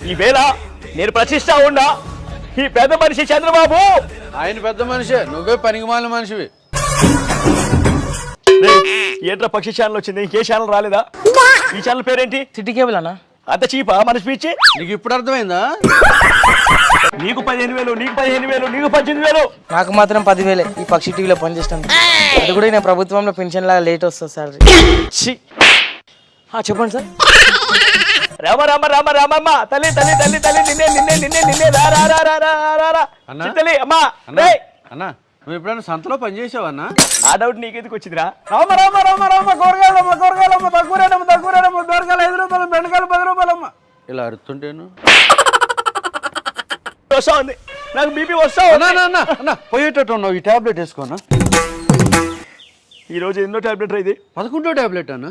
ఈవేళ నేను ప్రశ్నిస్తా ఉన్నా, ఈ పెద్ద మనిషి చంద్రబాబు, ఆయన పెద్ద మనిషే, నువ్వే పనికిమాలిన మనిషివి. ఏంట్రా పక్షి ఛానల్ వచ్చింది, ఇంకే ఛానల్ రాలేదా? ఈ ఛానల్ పేరేంటి? సిటీ కేబుల్ అన్న. అంత చీపా మన స్పీచ్? నీకు ఇప్పుడు అర్థమైందా? నీకు 15,000, నీకు 15,000, నీకు 18,000. నాకు మాత్రం 10,000 ఈ పక్షి టీవీలో పనిచేస్తాను. అది కూడా నేను ప్రభుత్వంలో పెన్షన్ లాగా లేట్ వస్తుంది సార్. చెప్పండి సార్. రామ రామ రామ రామమ్మ, తల్లి తల్లి తల్లి తల్లి, నిన్నే నిన్నే నిన్నే నిన్నే, రా రా రా రా రా రా రా అన్నా? చిత్తలి అమ్మా. అన్నా అన్నా, నువ్వు ఎప్పుడైనా సంతలో పనిచేసావన్నా? ఆ డౌట్ నీకెందుకు వచ్చిందిరా? రామ రామ రామ రామ, కూరగాయలమ్మ కూరగాయలమ్మ, తక్కువ దొరకాయలమ్మ, బెండకాయలు 5 రూపాయలు, బెండకాయలు 10 రూపాయలమ్మ. ఇలా అరుతుంటేను వస్తా ఉంది, నాకు బీపీ వస్తా అన్నా పోయేటట్టు ఉన్నావు. ఈ టాబ్లెట్ వేసుకోనా? ఈ రోజు ఎన్నో టాబ్లెట్ ఇది? 11వ టాబ్లెట్ అన్న.